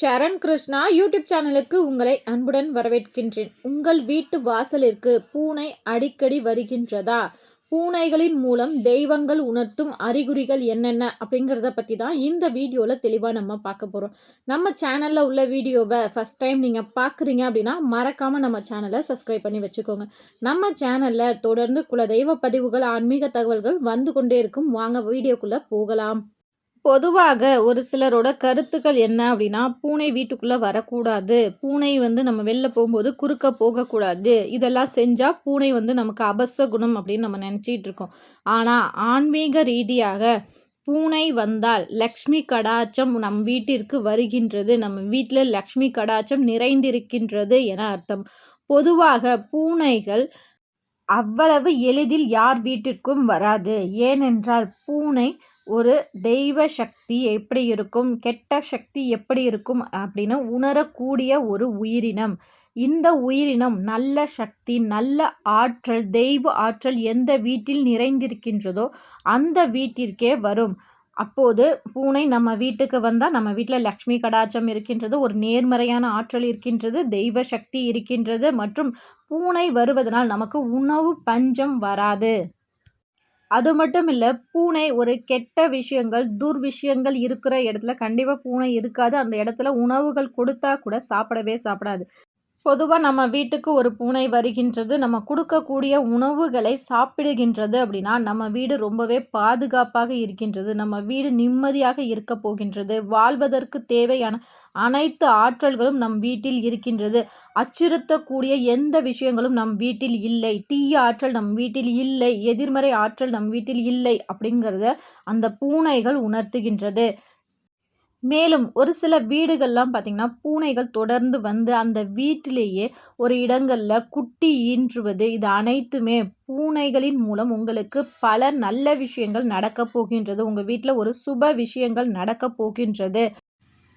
சரண் Krishna YouTube சேனலுக்கு உங்களை அன்புடன் வரவேற்கின்றேன். உங்கள் வீட்டு வாசலிற்கு பூனை அடிக்கடி வருகின்றதா? பூனைகளின் மூலம் தெய்வங்கள் உணர்த்தும் அறிகுறிகள் என்னென்ன அப்படிங்கிறத பற்றி தான் இந்த வீடியோவில் தெளிவாக நம்ம பார்க்க போகிறோம். நம்ம சேனலில் உள்ள வீடியோவை ஃபஸ்ட் டைம் நீங்கள் பார்க்குறீங்க அப்படின்னா மறக்காமல் நம்ம சேனலை சப்ஸ்கிரைப் பண்ணி வச்சுக்கோங்க. நம்ம சேனலில் தொடர்ந்து குலதெய்வ பதிவுகள், ஆன்மீக தகவல்கள் வந்து கொண்டே இருக்கும். வாங்க வீடியோக்குள்ளே போகலாம். பொதுவாக ஒரு சிலரோட கருத்துக்கள் என்ன அப்படின்னா, பூனை வீட்டுக்குள்ளே வரக்கூடாது, பூனை நம்ம வெளில போகும்போது குறுக்க போகக்கூடாது, இதெல்லாம் செஞ்சால் பூனை நமக்கு அபசகுணம் அப்படின்னு நம்ம நினச்சிட்டு இருக்கோம். ஆனால் ஆன்மீக ரீதியாக பூனை வந்தால் லக்ஷ்மி கடாட்சம் நம் வீட்டிற்கு வருகின்றது, நம்ம வீட்டில் லக்ஷ்மி கடாட்சம் நிறைந்திருக்கின்றது என அர்த்தம். பொதுவாக பூனைகள் அவ்வளவு எளிதில் யார் வீட்டிற்கும் வராது. ஏனென்றால் பூனை ஒரு தெய்வ சக்தி எப்படி இருக்கும், கெட்ட சக்தி எப்படி இருக்கும் அப்படின்னு உணரக்கூடிய ஒரு உயிரினம். இந்த உயிரினம் நல்ல சக்தி, நல்ல ஆற்றல், தெய்வ ஆற்றல் எந்த வீட்டில் நிறைந்திருக்கின்றதோ அந்த வீட்டிற்கே வரும். அப்போது பூனை நம்ம வீட்டுக்கு வந்தால் நம்ம வீட்டில் லக்ஷ்மி கடாட்சம் இருக்கின்றது, ஒரு நேர்மறையான ஆற்றல் இருக்கின்றது, தெய்வ சக்தி இருக்கின்றது மற்றும் பூனை வருவதனால் நமக்கு உணவு பஞ்சம் வராது. அது மட்டும் இல்லை, பூனை ஒரு கெட்ட விஷயங்கள், துர்விஷயங்கள் இருக்கிற இடத்துல கண்டிப்பாக பூனை இருக்காது. அந்த இடத்துல உணவுகள் கொடுத்தா கூட சாப்பிடவே சாப்பிடாது. பொதுவாக நம்ம வீட்டுக்கு ஒரு பூனை வருகின்றது, நம்ம கொடுக்கக்கூடிய உணவுகளை சாப்பிடுகின்றது அப்படின்னா நம்ம வீடு ரொம்பவே பாதுகாப்பாக இருக்கின்றது, நம்ம வீடு நிம்மதியாக இருக்க போகின்றது, வாழ்வதற்கு தேவையான அனைத்து ஆற்றல்களும் நம் வீட்டில் இருக்கின்றது, அச்சுறுத்தக்கூடிய எந்த விஷயங்களும் நம் வீட்டில் இல்லை, தீய ஆற்றல் நம் வீட்டில் இல்லை, எதிர்மறை ஆற்றல் நம் வீட்டில் இல்லை அப்படிங்கிறத அந்த பூனைகள் உணர்த்துகின்றது. மேலும் ஒரு சில வீடுகள்லாம் பார்த்திங்கன்னா பூனைகள் தொடர்ந்து வந்து அந்த வீட்டிலேயே ஒரு இடங்களில் குட்டி ஈன்றுவது, இது அனைத்துமே பூனைகளின் மூலம் உங்களுக்கு பல நல்ல விஷயங்கள் நடக்கப் போகின்றது, உங்கள் வீட்டில் ஒரு சுப விஷயங்கள் நடக்கப் போகின்றது.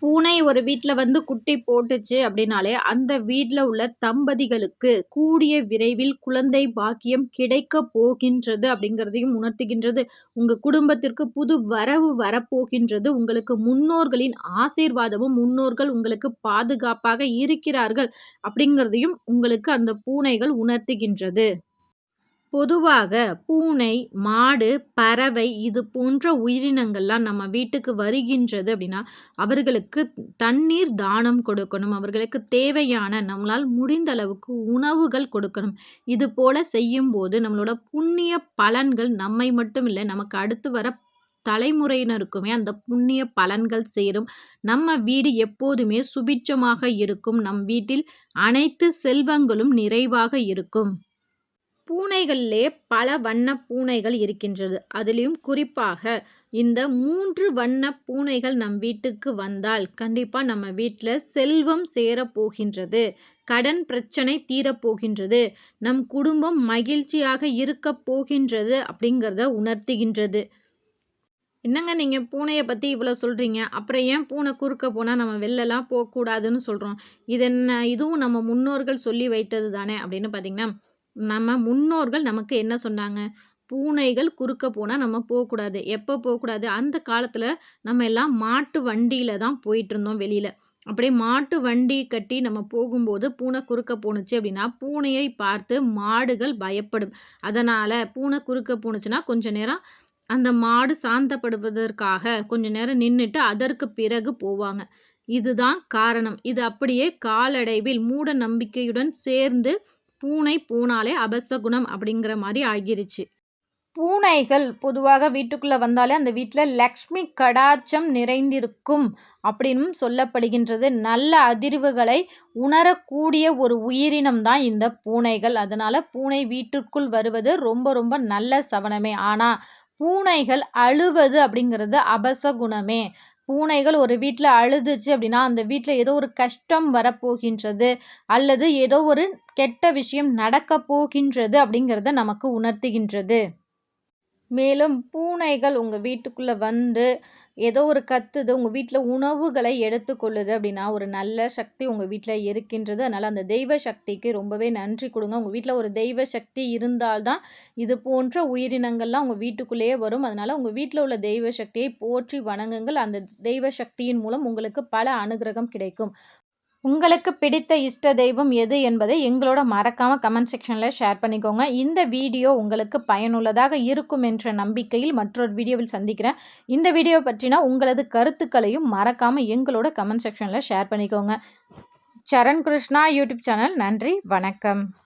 பூனை ஒரு வீட்டில் குட்டி போட்டுச்சு அப்படின்னாலே அந்த வீட்டில் உள்ள தம்பதிகளுக்கு கூடிய விரைவில் குழந்தை பாக்கியம் கிடைக்க போகின்றது அப்படிங்கிறதையும் உணர்த்துகின்றது. உங்கள் குடும்பத்திற்கு புது வரவு வரப்போகின்றது. உங்களுக்கு முன்னோர்களின் ஆசீர்வாதமும், முன்னோர்கள் உங்களுக்கு பாதுகாப்பாக இருக்கிறார்கள் அப்படிங்கிறதையும் உங்களுக்கு அந்த பூனைகள் உணர்த்துகின்றது. பொதுவாக பூனை, மாடு, பறவை இது போன்ற உயிரினங்கள்லாம் நம்ம வீட்டுக்கு வருகின்றது அப்படின்னா, அவர்களுக்கு தண்ணீர் தானம் கொடுக்கணும். அவர்களுக்கு தேவையான நம்மளால் முடிந்த அளவுக்கு உணவுகள் கொடுக்கணும். இது போல செய்யும்போது நம்மளோட புண்ணிய பலன்கள் நம்மை மட்டும் இல்லை, நமக்கு அடுத்து வர தலைமுறையினருக்குமே அந்த புண்ணிய பலன்கள் சேரும். நம்ம வீடு எப்போதுமே சுபிட்சமாக இருக்கும். நம் வீட்டில் அனைத்து செல்வங்களும் நிறைவாக இருக்கும். பூனைகளிலே பல வண்ண பூனைகள் இருக்கின்றது. அதிலும் குறிப்பாக இந்த 3 வண்ண பூனைகள் நம் வீட்டுக்கு வந்தால் கண்டிப்பாக நம்ம வீட்டில் செல்வம் சேரப்போகின்றது, கடன் பிரச்சனை தீரப்போகின்றது, நம் குடும்பம் மகிழ்ச்சியாக இருக்க போகின்றது அப்படிங்கிறத உணர்த்துகின்றது. என்னங்க நீங்கள் பூனையை பற்றி இவ்வளோ சொல்கிறீங்க, அப்புறம் ஏன் பூனை குறுக்க போனால் நம்ம வெளிலலாம் போகக்கூடாதுன்னு சொல்கிறோம், இது என்ன, இதுவும் நம்ம முன்னோர்கள் சொல்லி வைத்தது தானே அப்படின்னு பார்த்தீங்கன்னா, நம்ம முன்னோர்கள் நமக்கு என்ன சொன்னாங்க, பூனைகள் குறுக்க போனால் நம்ம போகக்கூடாது. எப்போ போகக்கூடாது, அந்த காலத்தில் நம்ம எல்லாம் மாட்டு வண்டியில் தான் போயிட்டு இருந்தோம் வெளியில். அப்படியே மாட்டு வண்டி கட்டி நம்ம போகும்போது பூனை குறுக்க போணுச்சு அப்படின்னா பூனையை பார்த்து மாடுகள் பயப்படும். அதனால் பூனை குறுக்க போணுச்சுன்னா கொஞ்ச நேரம் அந்த மாடு சாந்தப்படுவதற்காக கொஞ்ச நேரம் நின்றுட்டு அதற்கு பிறகு போவாங்க. இதுதான் காரணம். இது அப்படியே காலடைவில் மூட நம்பிக்கையுடன் சேர்ந்து பூனை போனாலே அபசகுணம் அப்படிங்கிற மாதிரி ஆகிருச்சு. பூனைகள் பொதுவாக வீட்டுக்குள்ளே வந்தாலே அந்த வீட்டில் லக்ஷ்மி கடாட்சம் நிறைந்திருக்கும் அப்படின்னும் சொல்லப்படுகின்றது. நல்ல அதிர்வுகளை உணரக்கூடிய ஒரு உயிரினம் தான் இந்த பூனைகள். அதனால் பூனை வீட்டிற்குள் வருவது ரொம்ப ரொம்ப நல்ல சவனமே. ஆனால் பூனைகள் அழுவது அப்படிங்கிறது அபசகுணமே. பூனைகள் ஒரு வீட்டில் அழுதுச்சு அப்படின்னா அந்த வீட்டில் ஏதோ ஒரு கஷ்டம் வரப்போகின்றது அல்லது ஏதோ ஒரு கெட்ட விஷயம் நடக்க போகின்றது அப்படிங்கிறத நமக்கு உணர்த்துகின்றது. மேலும் பூனைகள் உங்கள் வீட்டுக்குள்ளே வந்து ஏதோ ஒரு கத்துது, உங்க வீட்ல உணவுகளை எடுத்துக்கொள்ளுது அப்படின்னா, ஒரு நல்ல சக்தி உங்க வீட்ல இருக்கின்றது. அதனால அந்த தெய்வ சக்திக்கு ரொம்பவே நன்றி குடுங்க. உங்க வீட்ல ஒரு தெய்வ சக்தி இருந்தால் தான், இது போன்ற உயிரினங்கள்லாம் உங்க வீட்டுக்குள்ளேயே வரும். அதனால உங்க வீட்ல உள்ள தெய்வ சக்தியை போற்றி வணங்குங்கள். அந்த தெய்வ சக்தியின் மூலம் உங்களுக்கு பல அனுக்கிரகம் கிடைக்கும். உங்களுக்கு பிடித்த இஷ்ட தெய்வம் எது என்பதை எங்களோட மறக்காம கமெண்ட் செக்ஷன்ல ஷேர் பண்ணிக்கோங்க. இந்த வீடியோ உங்களுக்கு பயனுள்ளதாக இருக்கும் என்ற நம்பிக்கையில் மற்றொரு வீடியோவில் சந்திக்கிறேன். இந்த வீடியோ பற்றின உங்களது கருத்துக்களையும் மறக்காம எங்களோட கமெண்ட் செக்ஷன்ல ஷேர் பண்ணிக்கோங்க. சரண் கிருஷ்ணா யூடியூப் சேனல். நன்றி, வணக்கம்.